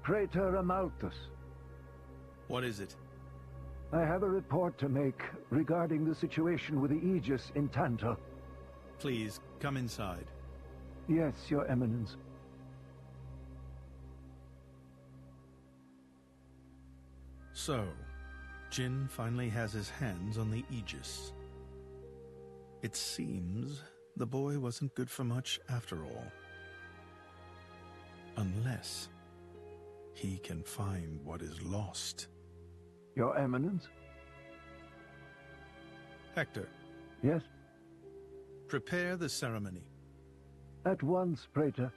Praetor Amalthus. What is it? I have a report to make regarding the situation with the Aegis in Tantal. Please, come inside. Yes, Your Eminence. So, Jin finally has his hands on the Aegis. It seems the boy wasn't good for much after all. Unless he can find what is lost. Your Eminence? Hector. Yes? Prepare the ceremony. At once, Praetor.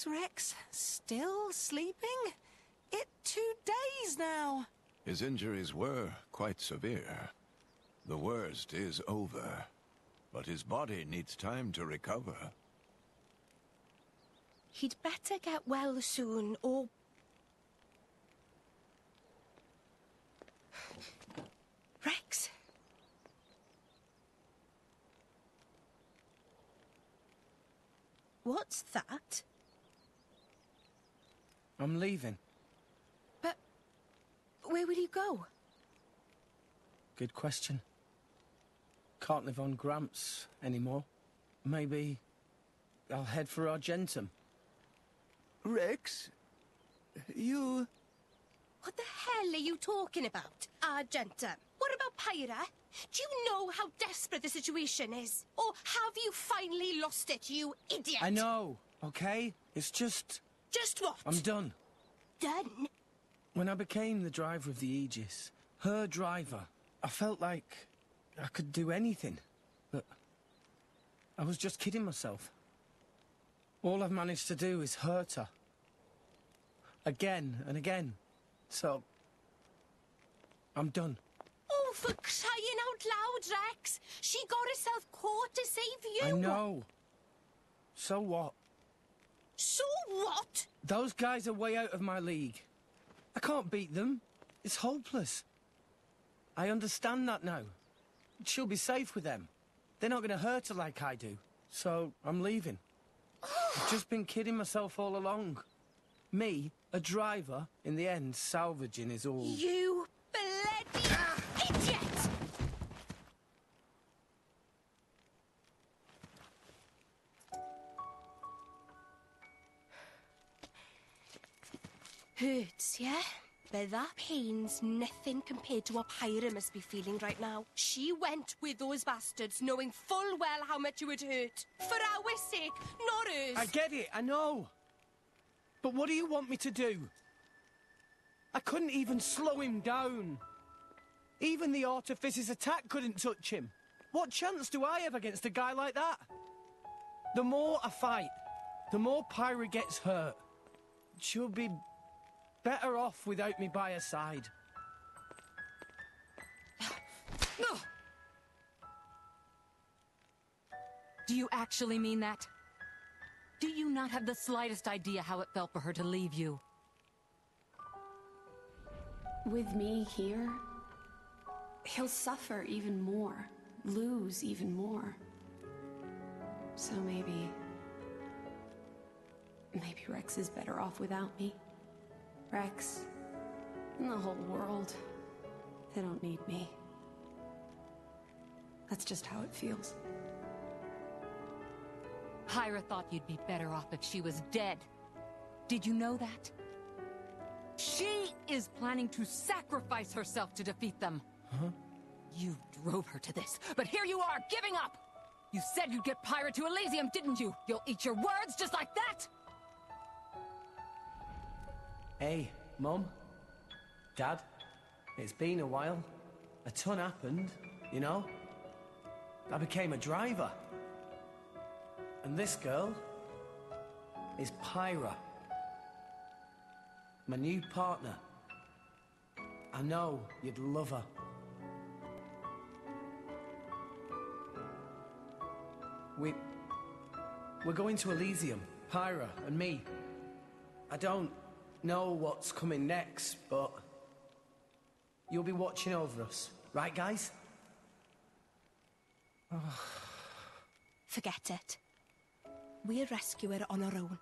Rex, still sleeping? It's 2 days now. His injuries were quite severe. The worst is over, but his body needs time to recover. He'd better get well soon, or... Rex? What's that? I'm leaving. But where will you go? Good question. Can't live on Gramps anymore. Maybe I'll head for Argentum. Rex, you... What the hell are you talking about, Argentum? What about Pyra? Do you know how desperate the situation is? Or have you finally lost it, you idiot? I know, okay? It's just... Just what? I'm done. Done? When I became the driver of the Aegis, her driver, I felt like I could do anything. But I was just kidding myself. All I've managed to do is hurt her. Again and again. So, I'm done. Oh, for crying out loud, Rex! She got herself caught to save you! I know. So what? So what? Those guys are way out of my league. I can't beat them. It's hopeless. I understand that now. She'll be safe with them. They're not going to hurt her like I do. So, I'm leaving. I've just been kidding myself all along. Me, a driver, in the end, salvaging is all... You bloody idiot! Hurts, yeah? But that pain's nothing compared to what Pyra must be feeling right now. She went with those bastards knowing full well how much it would hurt. For our sake, not hers. I get it, I know. But what do you want me to do? I couldn't even slow him down. Even the Artifice's attack couldn't touch him. What chance do I have against a guy like that? The more I fight, the more Pyra gets hurt. She'll be better off without me by her side. Do you actually mean that? Do you not have the slightest idea how it felt for her to leave you? With me here, he'll suffer even more, lose even more. So maybe Rex is better off without me. Rex, and the whole world, they don't need me. That's just how it feels. Pyra thought you'd be better off if she was dead. Did you know that? She is planning to sacrifice herself to defeat them. Huh? You drove her to this, but here you are, giving up! You said you'd get Pyra to Elysium, didn't you? You'll eat your words just like that? Hey, Mum, Dad, it's been a while. A ton happened, you know? I became a driver. And this girl is Pyra, my new partner. I know you'd love her. We're going to Elysium, Pyra and me. I don't know what's coming next, but you'll be watching over us, right, guys? Forget it. We'll rescue her on our own.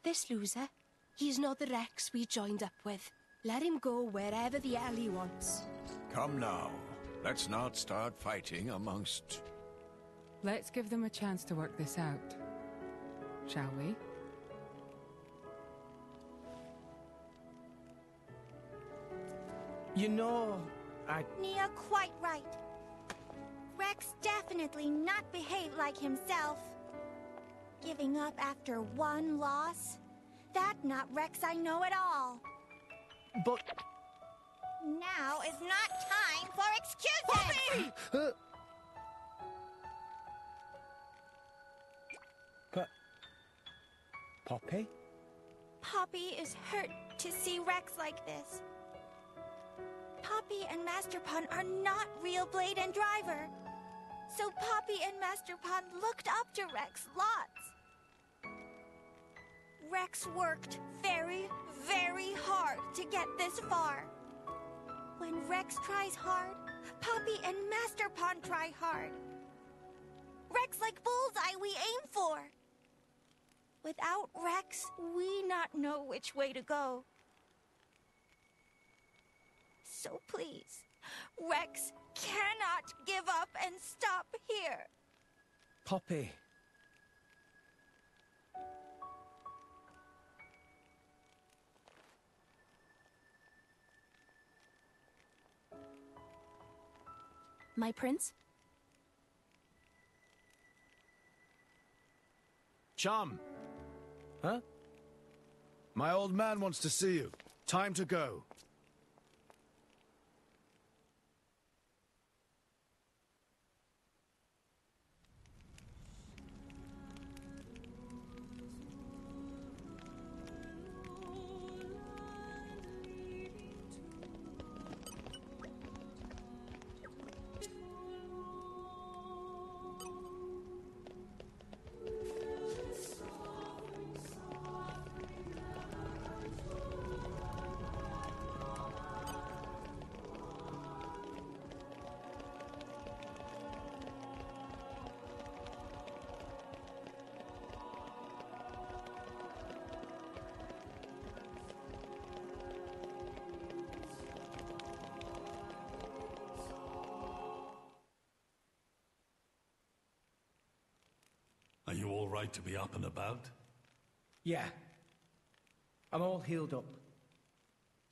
This loser, he's not the Rex we joined up with. Let him go wherever the hell he wants. Come now. Let's not start fighting amongst... Let's give them a chance to work this out. Shall we? You know, Nia quite right. Rex definitely not behaved like himself. Giving up after one loss? That not Rex I know at all. but... Now is not time for excuses! Poppy! Poppy? Poppy is hurt to see Rex like this. Poppy and Master Pun are not real Blade and Driver. So Poppy and Master Pun looked up to Rex lots. Rex worked very, very hard to get this far. When Rex tries hard, Poppy and Master Pun try hard. Rex like bullseye we aim for. Without Rex, we not know which way to go. So please, Rex cannot give up and stop here. Poppy. My prince? Chum! Huh? My old man wants to see you. Time to go. Are you all right to be up and about? Yeah. I'm all healed up.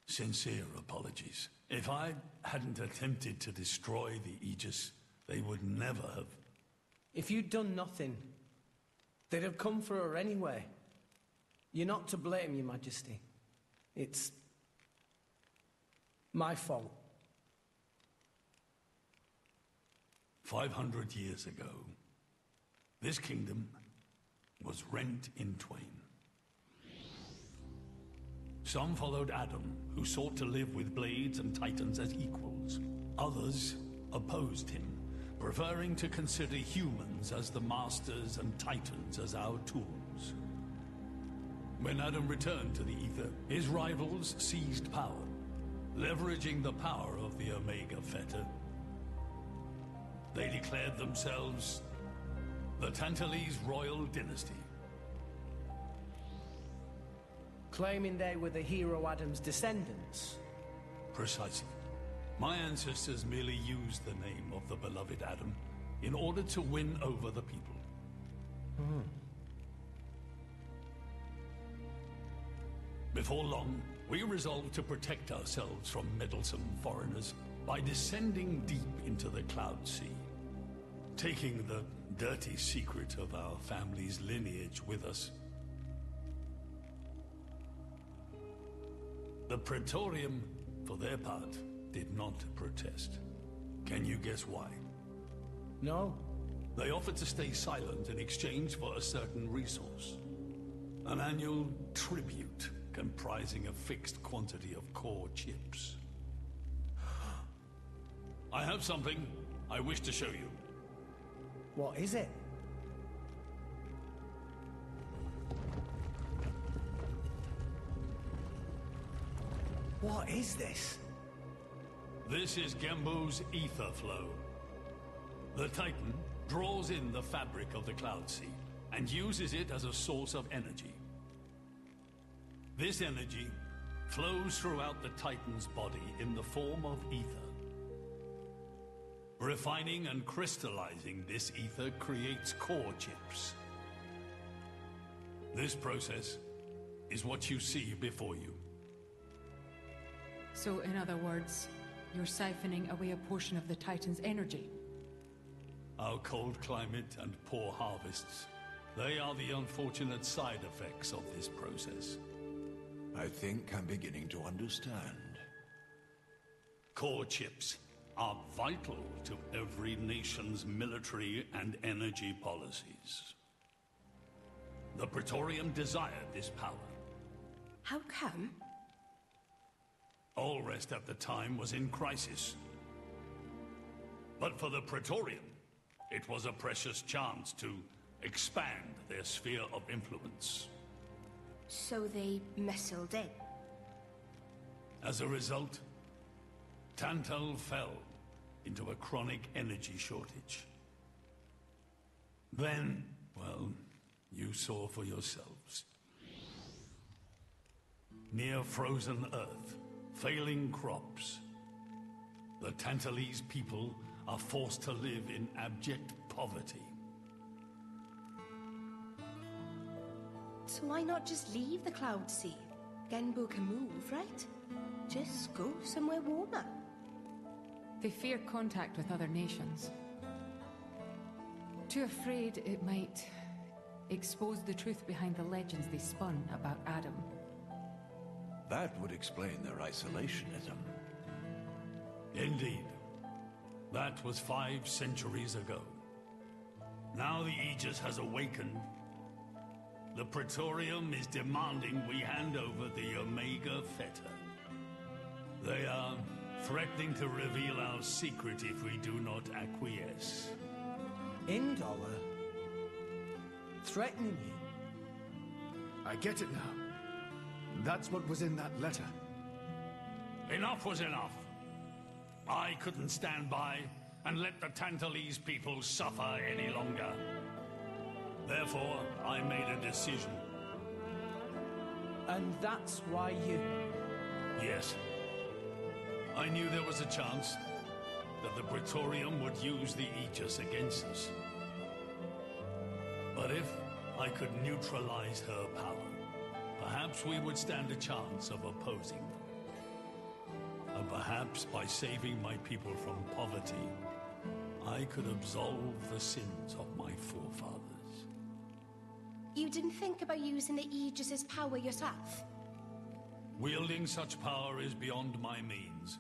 Sincere apologies. If I hadn't attempted to destroy the Aegis, they would never have... If you'd done nothing, they'd have come for her anyway. You're not to blame, Your Majesty. It's my fault. 500 years ago, this kingdom was rent in twain. Some followed Adam, who sought to live with blades and titans as equals. Others opposed him, preferring to consider humans as the masters and titans as our tools. When Adam returned to the Ether, his rivals seized power, leveraging the power of the Omega Fetter. They declared themselves the Tantalese royal dynasty. Claiming they were the hero Adam's descendants. Precisely. My ancestors merely used the name of the beloved Adam in order to win over the people. Before long, we resolved to protect ourselves from meddlesome foreigners by descending deep into the Cloud Sea, taking the dirty secret of our family's lineage with us. The Praetorium, for their part, did not protest. Can you guess why? No. They offered to stay silent in exchange for a certain resource. An annual tribute comprising a fixed quantity of core chips. I have something I wish to show you. What is it? What is this? This is Gembu's ether flow. The Titan draws in the fabric of the Cloud Sea and uses it as a source of energy. This energy flows throughout the Titan's body in the form of ether. Refining and crystallizing this ether creates core chips. This process is what you see before you. So, in other words, you're siphoning away a portion of the Titan's energy. Our cold climate and poor harvests, they are the unfortunate side effects of this process. I think I'm beginning to understand. Core chips are vital to every nation's military and energy policies. The Praetorium desired this power. How come? Allrest at the time was in crisis. But for the Praetorium, it was a precious chance to expand their sphere of influence. So they missiled in. As a result, Tantal fell into a chronic energy shortage. Then, well, you saw for yourselves. Near frozen Earth, failing crops, the Tantalese people are forced to live in abject poverty. So why not just leave the Cloud Sea? Genbu can move, right? Just go somewhere warmer. They fear contact with other nations. Too afraid it might expose the truth behind the legends they spun about Adam. That would explain their isolationism. Indeed. That was 5 centuries ago. Now the Aegis has awakened. The Praetorium is demanding we hand over the Omega Fetter. They are threatening to reveal our secret if we do not acquiesce. Indollar? Threatening you? I get it now. That's what was in that letter. Enough was enough. I couldn't stand by and let the Tantalese people suffer any longer. Therefore, I made a decision. And that's why you... Yes. I knew there was a chance that the Praetorium would use the Aegis against us. But if I could neutralize her power, perhaps we would stand a chance of opposing them. And perhaps by saving my people from poverty, I could absolve the sins of my forefathers. You didn't think about using the Aegis's power yourself? Wielding such power is beyond my means.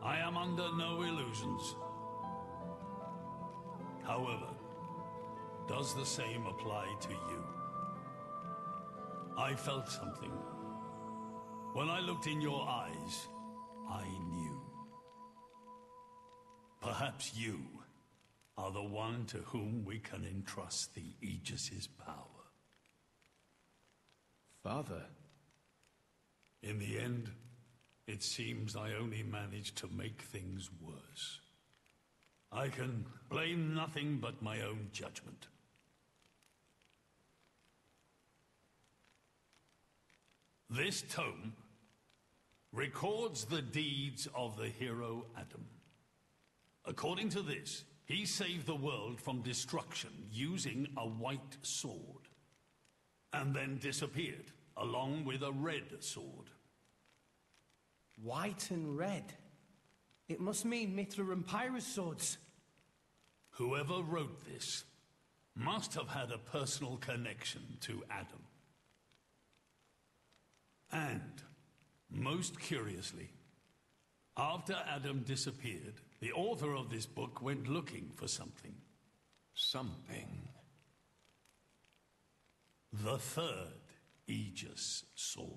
I am under no illusions. However, does the same apply to you? I felt something. When I looked in your eyes, I knew. Perhaps you are the one to whom we can entrust the Aegis's power. Father. In the end, it seems I only managed to make things worse. I can blame nothing but my own judgment. This tome records the deeds of the hero Adam. According to this, he saved the world from destruction using a white sword, and then disappeared, along with a red sword. White and red? It must mean Mithra and Pyra's swords. Whoever wrote this must have had a personal connection to Adam. And, most curiously, after Adam disappeared, the author of this book went looking for something. Something? The third Aegis sword.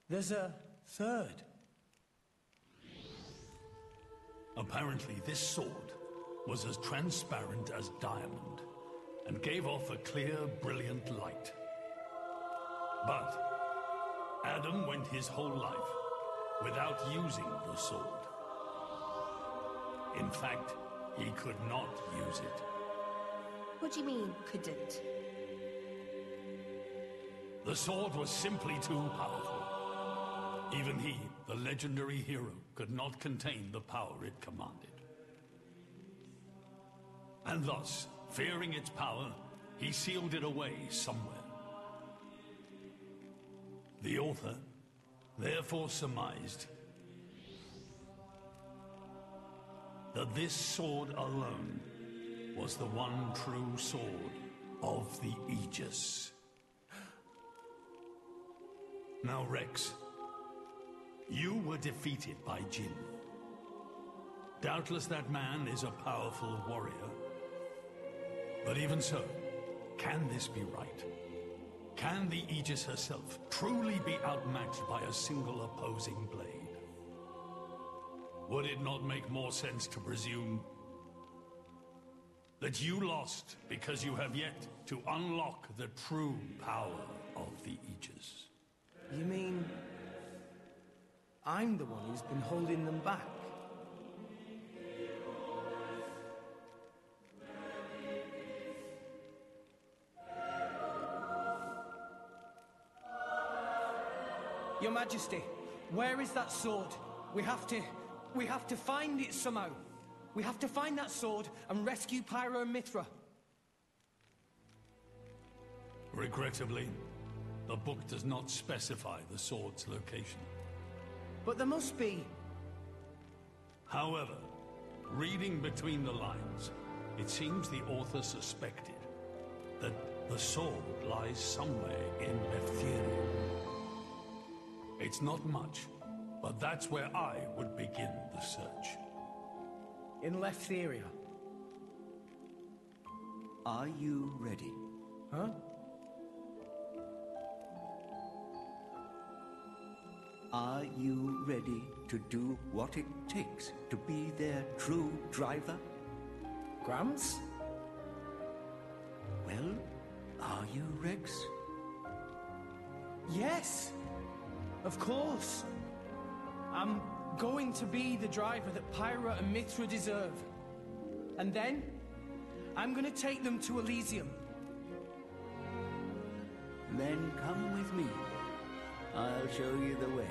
There's a third? Apparently, this sword was as transparent as diamond and gave off a clear, brilliant light. But Adam went his whole life without using the sword. In fact, he could not use it. What do you mean, couldn't? The sword was simply too powerful. Even he, the legendary hero, could not contain the power it commanded. And thus, fearing its power, he sealed it away somewhere. The author therefore surmised that this sword alone was the one true sword of the Aegis. Now, Rex, you were defeated by Jin. Doubtless that man is a powerful warrior. But even so, can this be right? Can the Aegis herself truly be outmatched by a single opposing blade? Would it not make more sense to presume that you lost because you have yet to unlock the true power of the Aegis? You mean I'm the one who's been holding them back? Your Majesty, where is that sword? We have to find it somehow. We have to find that sword and rescue Pyro and Mithra. Regrettably, the book does not specify the sword's location. But there must be. However, reading between the lines, it seems the author suspected that the sword lies somewhere in Leftheria. It's not much, but that's where I would begin the search. In Leftheria? Are you ready? Huh? Are you ready to do what it takes to be their true driver? Grams? Well, are you, Rex? Yes! Of course! I'm going to be the driver that Pyra and Mithra deserve. And then, I'm gonna take them to Elysium. Then come with me. I'll show you the way.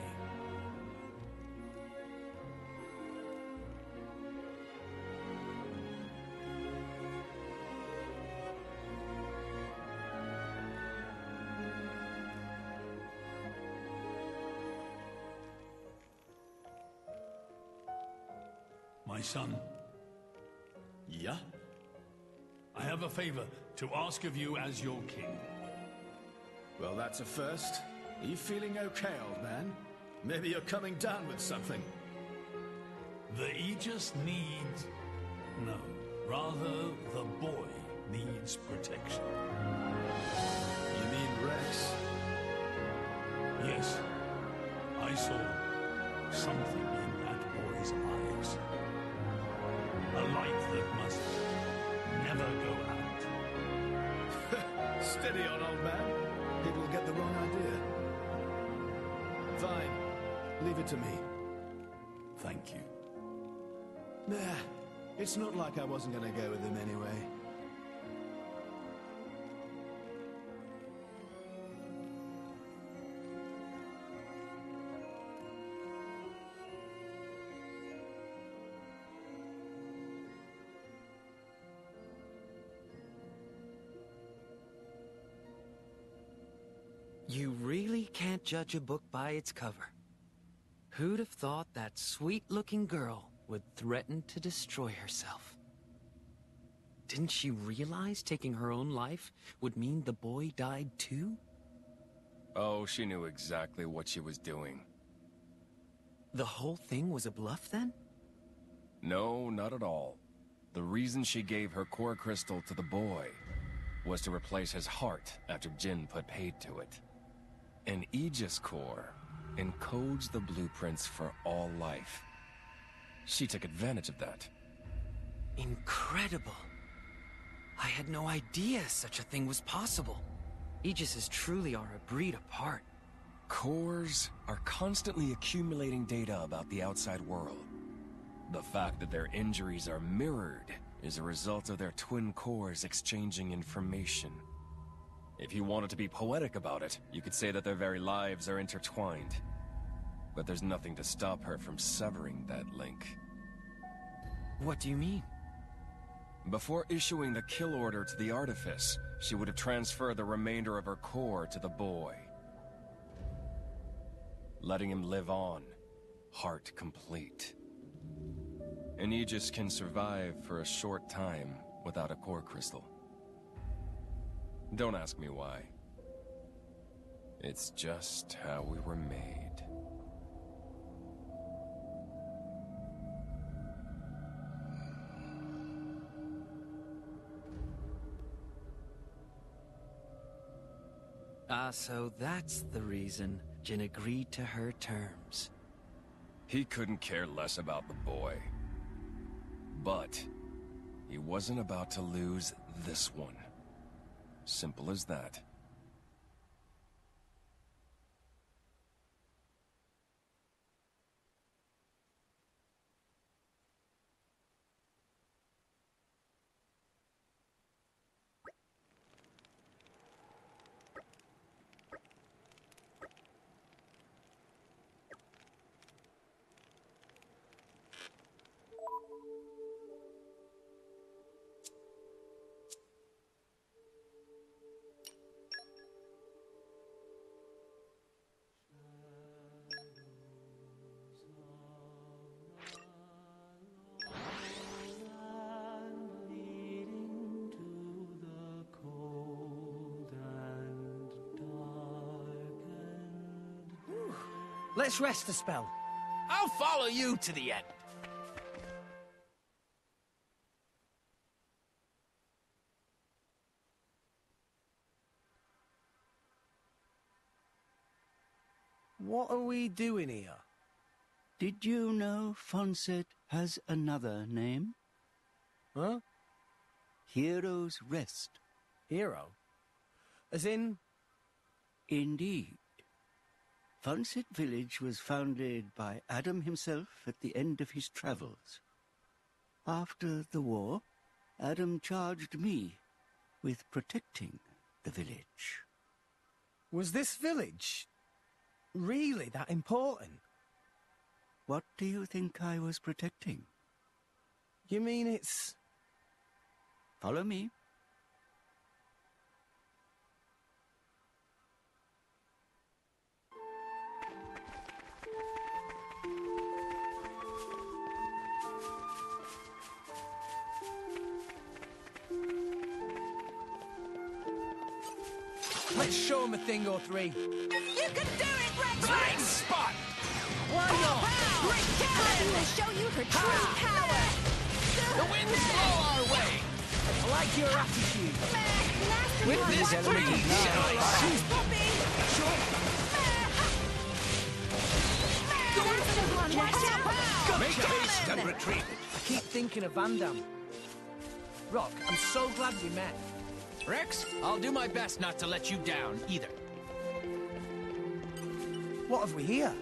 My son. Yeah? I have a favor to ask of you as your king. Well, that's a first. Are you feeling okay, old man? Maybe you're coming down with something. The Aegis needs... No, rather, the boy needs protection. You mean Rex? Yes. I saw something in that boy's eyes. A light that must never go out. Steady on, old man. People get the wrong idea. Fine. Leave it to me. Thank you. Nah, it's not like I wasn't gonna go with him anyway. You really can't judge a book by its cover. Who'd have thought that sweet-looking girl would threaten to destroy herself? Didn't she realize taking her own life would mean the boy died too? Oh, she knew exactly what she was doing. The whole thing was a bluff then? No, not at all. The reason she gave her core crystal to the boy was to replace his heart after Jin put paid to it. An Aegis core encodes the blueprints for all life. She took advantage of that. Incredible. I had no idea such a thing was possible. Aegises truly are a breed apart. Cores are constantly accumulating data about the outside world. The fact that their injuries are mirrored is a result of their twin cores exchanging information. If you wanted to be poetic about it, you could say that their very lives are intertwined. But there's nothing to stop her from severing that link. What do you mean? Before issuing the kill order to the Artifice, she would have transferred the remainder of her core to the boy. Letting him live on, heart complete. An Aegis can survive for a short time without a core crystal. Don't ask me why. It's just how we were made. Ah, so that's the reason Jin agreed to her terms. He couldn't care less about the boy. But he wasn't about to lose this one. Simple as that. Let's rest a spell. I'll follow you to the end. What are we doing here? Did you know Fonset has another name? Huh? Hero's Rest. Hero? As in? Indeed. Fonset village was founded by Adam himself at the end of his travels. After the war, Adam charged me with protecting the village. Was this village really that important? What do you think I was protecting? You mean it's... Follow me. Let's show him a thing or three. You can do it, Rex! Blind spot! Why not? Poppy will show you her true power! The winds blow our way! I like your attitude. With this breeze, shall I say? Make haste and retreat. I keep thinking of Van Damme. Rock, I'm so glad we met. Rex, I'll do my best not to let you down, either. What have we here?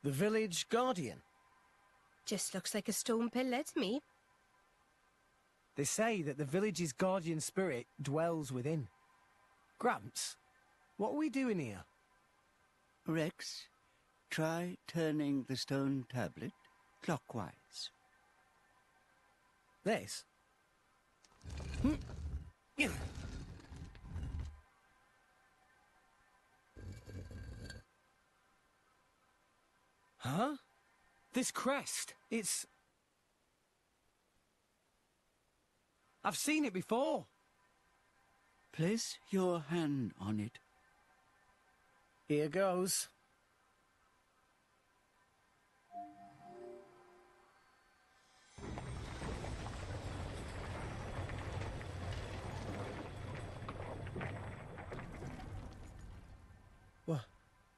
The village guardian. Just looks like a stone pillar to me. They say that the village's guardian spirit dwells within. Gramps, what are we doing here? Rex, try turning the stone tablet clockwise. This? Huh? This crest, it's... I've seen it before. Place your hand on it. Here goes.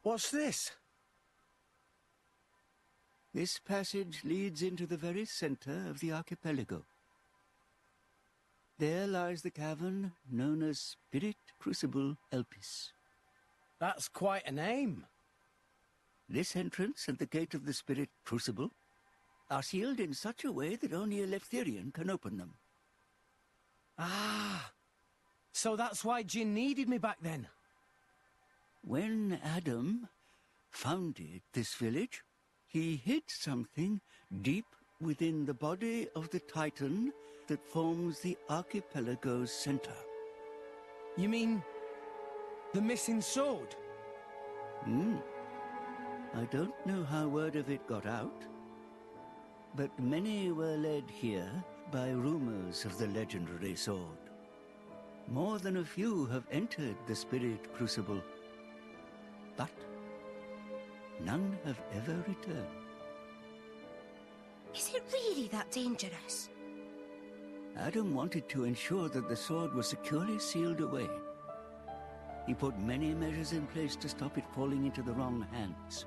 What's this? This passage leads into the very center of the archipelago. There lies the cavern known as Spirit Crucible Elpis. That's quite a name. This entrance and the gate of the Spirit Crucible are sealed in such a way that only a Leftherian can open them. Ah, so that's why Jin needed me back then. When Adam founded this village, he hid something deep within the body of the Titan that forms the archipelago's center. You mean the missing sword? I don't know how word of it got out, but many were led here by rumors of the legendary sword. More than a few have entered the Spirit Crucible, but none have ever returned. Is it really that dangerous? Adam wanted to ensure that the sword was securely sealed away. He put many measures in place to stop it falling into the wrong hands.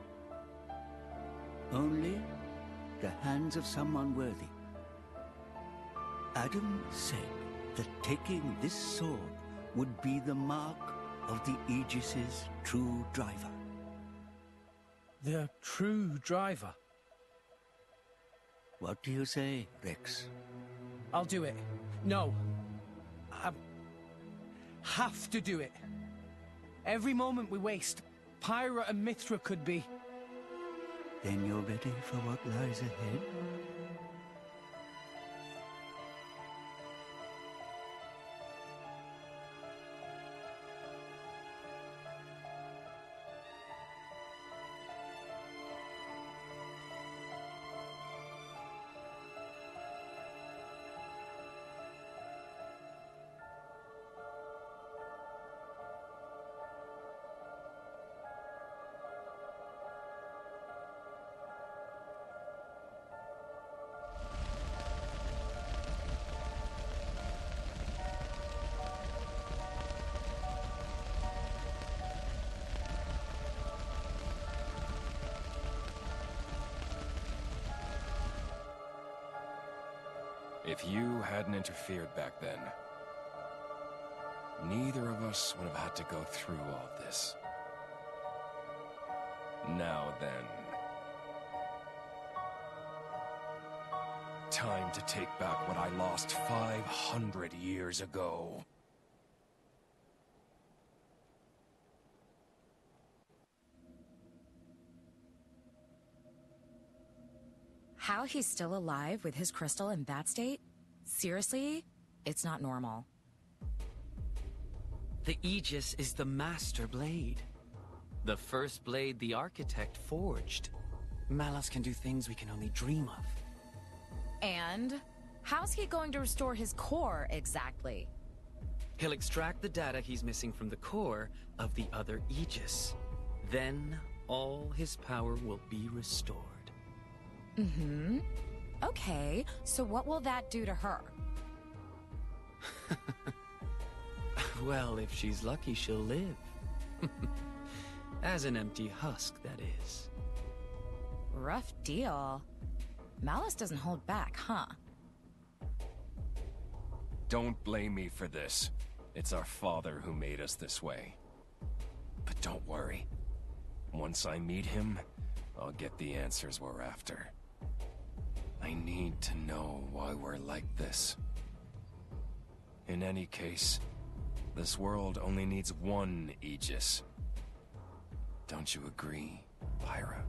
Only the hands of someone worthy. Adam said that taking this sword would be the mark of the Aegis's true driver. The true driver? What do you say, Rex? I'll do it. No. I have to do it. Every moment we waste, Pyra and Mithra could be... Then you're ready for what lies ahead? If you hadn't interfered back then, neither of us would have had to go through all this. Now then. Time to take back what I lost 500 years ago. How he's still alive with his crystal in that state? Seriously? It's not normal. The Aegis is the master blade. The first blade the architect forged. Malos can do things we can only dream of. And? How's he going to restore his core, exactly? He'll extract the data he's missing from the core of the other Aegis. Then, all his power will be restored. Mm-hmm. Okay, so what will that do to her? Well, if she's lucky, she'll live. As an empty husk, that is. Rough deal. Malice doesn't hold back, huh? Don't blame me for this. It's our father who made us this way. But don't worry. Once I meet him, I'll get the answers we're after. I need to know why we're like this. In any case, this world only needs one Aegis. Don't you agree, Pyra?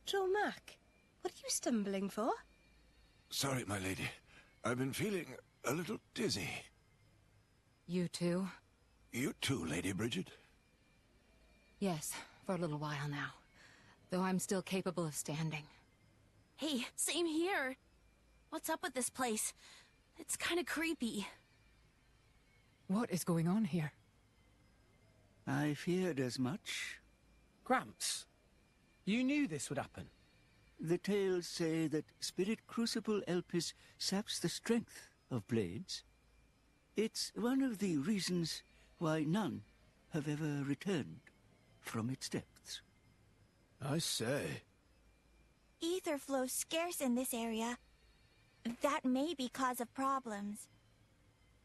Joe Mac, what are you stumbling for? Sorry, my lady. I've been feeling a little dizzy. You too? You too, Lady Bridget? Yes, for a little while now. Though I'm still capable of standing. Hey, same here. What's up with this place? It's kind of creepy. What is going on here? I feared as much. Gramps, you knew this would happen. The tales say that Spirit Crucible Elpis saps the strength of blades. It's one of the reasons why none have ever returned from its depths. I say. Ether flow's scarce in this area. That may be cause of problems.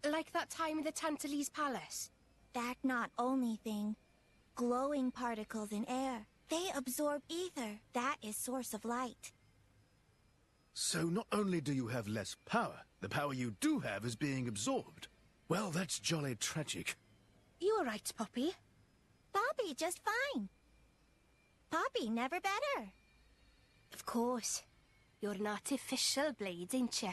Like that time in the Tantalese Palace? That not only thing. Glowing particles in air. They absorb ether. That is source of light. So not only do you have less power, the power you do have is being absorbed. Well, that's jolly tragic. You alright, Poppy? Poppy just fine. Poppy never better. Of course. You're an artificial blade, ain't you?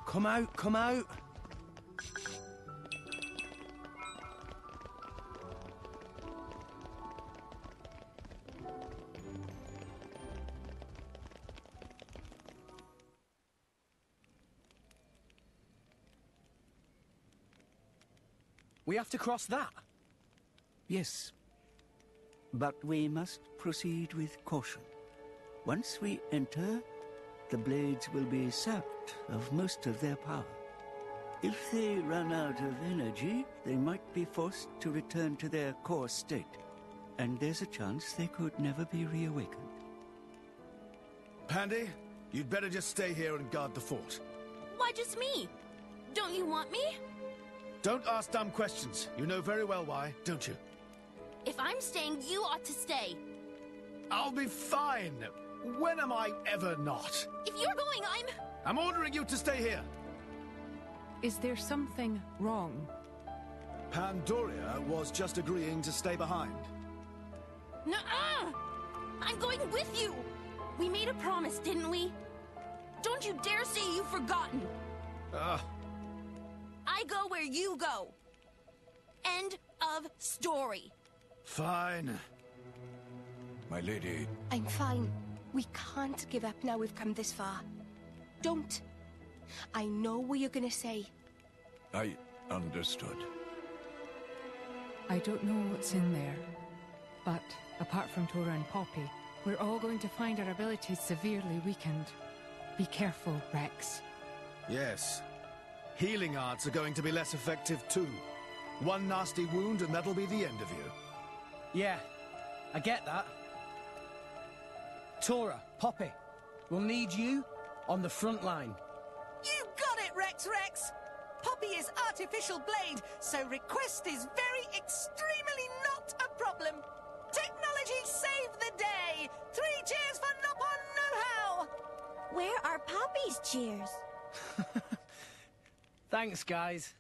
Come out, come out. We have to cross that? Yes. But we must proceed with caution. Once we enter, the blades will be sapped of most of their power. If they run out of energy, they might be forced to return to their core state. And there's a chance they could never be reawakened. Pandy, you'd better just stay here and guard the fort. Why just me? Don't you want me? Don't ask dumb questions. You know very well why, don't you? If I'm staying, you ought to stay. I'll be fine. When am I ever not? If you're going, I'm ordering you to stay here. Is there something wrong? Pandoria was just agreeing to stay behind. Nuh-uh! I'm going with you! We made a promise, didn't we? Don't you dare say you've forgotten! I go where you go. End of story. Fine. My lady. I'm fine. We can't give up now we've come this far. Don't. I know what you're gonna say. I understood. I don't know what's in there, but apart from Tora and Poppy, we're all going to find our abilities severely weakened. Be careful, Rex. Yes. Healing arts are going to be less effective too. One nasty wound and that'll be the end of you. Yeah, I get that. Tora, Poppy, we'll need you on the front line. You got it, Rex! Poppy is artificial blade, so request is very extremely not a problem. Technology saved the day! 3 cheers for Nopon know-how! Where are Poppy's cheers? Thanks, guys.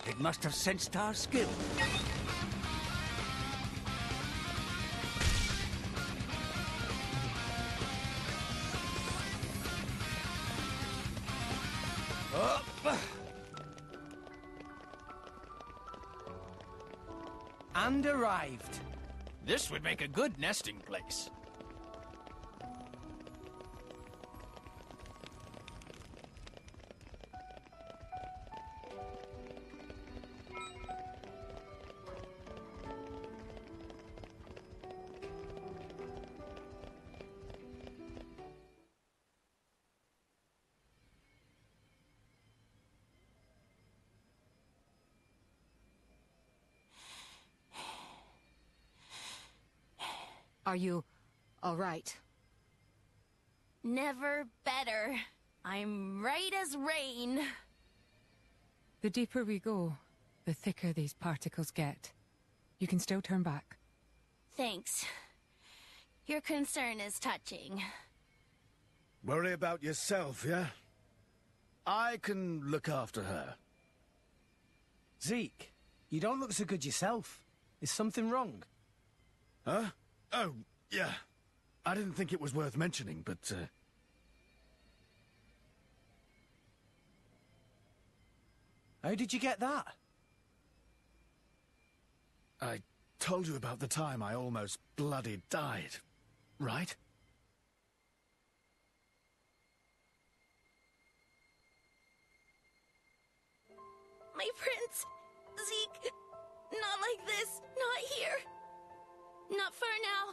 It must have sensed our skill. And arrived. This would make a good nesting place. Are you all right? Never better. I'm right as rain. The deeper we go, the thicker these particles get. You can still turn back. Thanks. Your concern is touching. Worry about yourself, yeah? I can look after her. Zeke, you don't look so good yourself. Is something wrong? Huh? Oh, yeah. I didn't think it was worth mentioning, but, How did you get that? I told you about the time I almost bloody died, right? My prince! Zeke! Not like this! Not here! Not far now.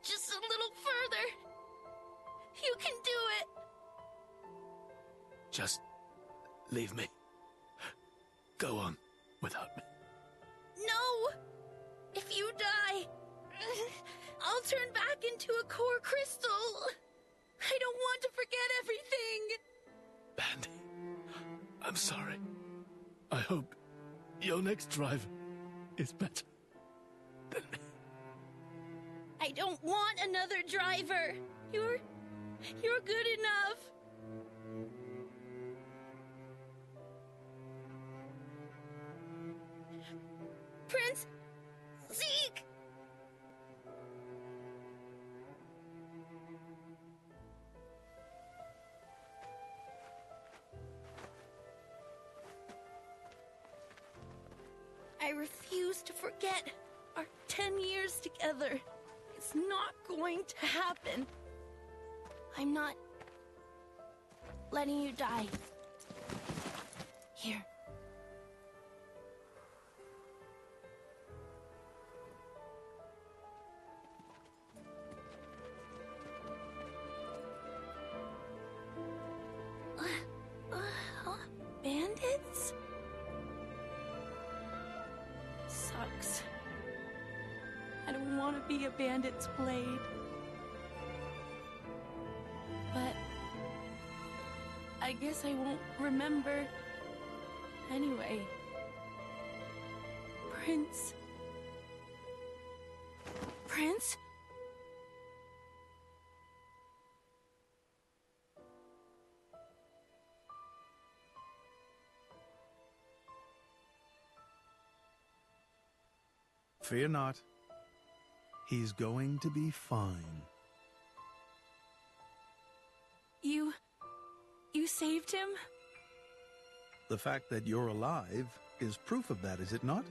Just a little further. You can do it. Just leave me. Go on without me. No! If you die, I'll turn back into a core crystal. I don't want to forget everything. Bandy, I'm sorry. I hope your next driver is better than me. I don't want another driver. You're good enough. Prince Zeke! I refuse to forget our 10 years together. It's not going to happen. I'm not letting you die. Here. Bandits? Sucks. I don't want to be a bandit's blade. But I guess I won't remember anyway. Prince? Prince? Fear not. He's going to be fine. You saved him? The fact that you're alive is proof of that, is it not?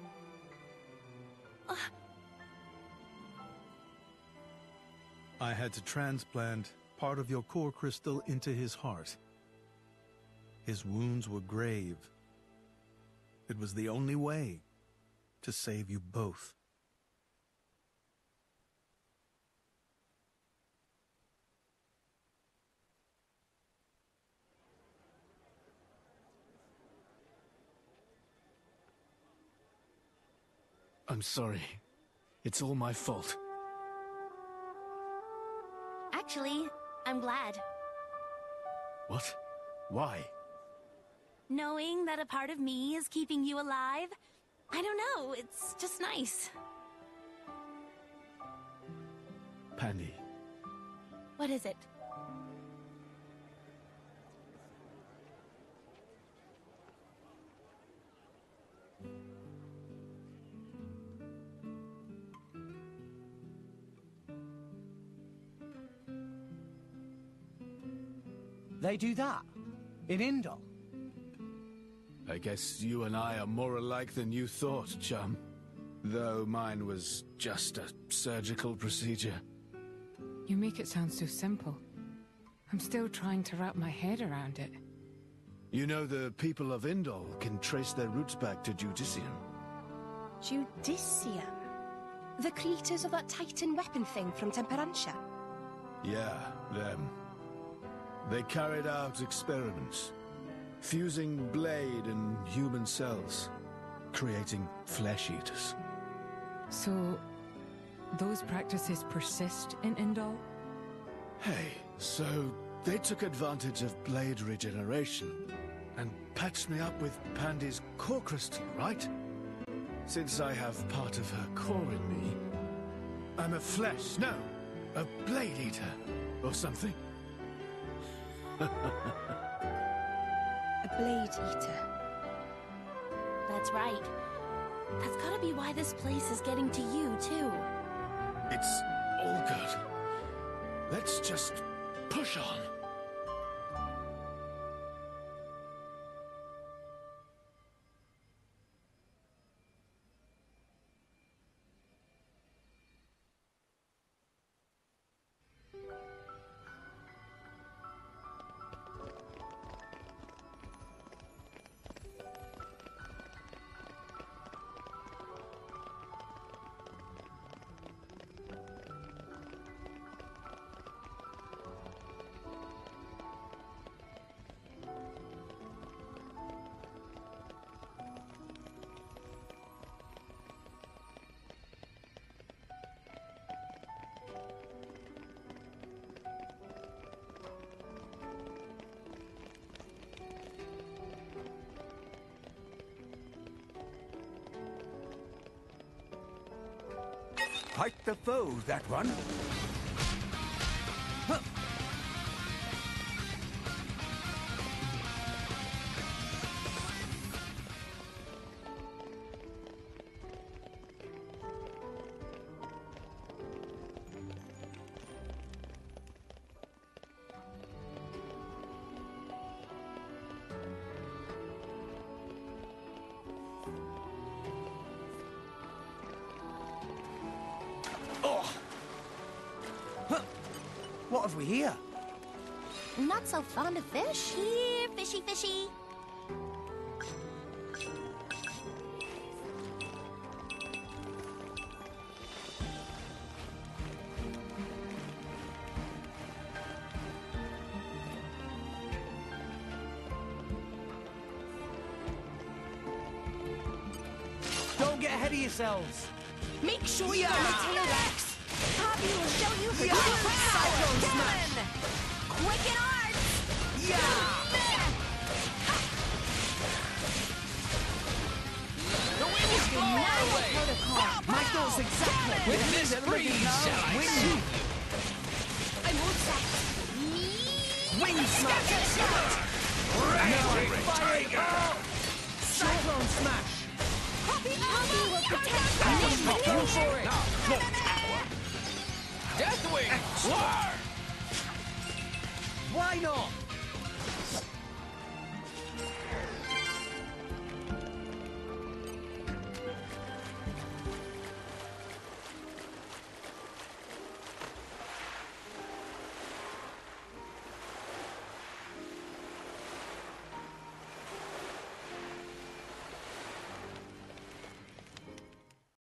I had to transplant part of your core crystal into his heart. His wounds were grave. It was the only way to save you both. I'm sorry. It's all my fault. Actually, I'm glad. What? Why? Knowing that a part of me is keeping you alive, I don't know, it's just nice. Pandy. What is it? They do that? In Indol? I guess you and I are more alike than you thought, chum. Though mine was just a surgical procedure. You make it sound so simple. I'm still trying to wrap my head around it. You know, the people of Indol can trace their roots back to Judicium. Judicium? The creators of that Titan weapon thing from Temperantia? Yeah, them. They carried out experiments, fusing blade and human cells, creating flesh eaters. So, those practices persist in Indol? Hey, so they took advantage of blade regeneration and patched me up with Pandy's core crystal, right? Since I have part of her core in me, I'm a blade eater, or something. A blade eater. That's right. That's gotta be why this place is getting to you, too. It's all good. Let's just push on. Quite the foe, that one. What have we here? Not so fond of fish? Here, fishy fishy. Don't get ahead of yourselves. Make sure you're on the tail, Rex. Poppy will show you her Cyclone smash! quick and hard. The wind is blowing our way! My thoughts exactly. With this breeze, shall I say? I'm all set. Wind smash! Raging Fire! tiger! Cyclone smash! Poppy will protect Go for it! Deathwing! War! Wow! Why not?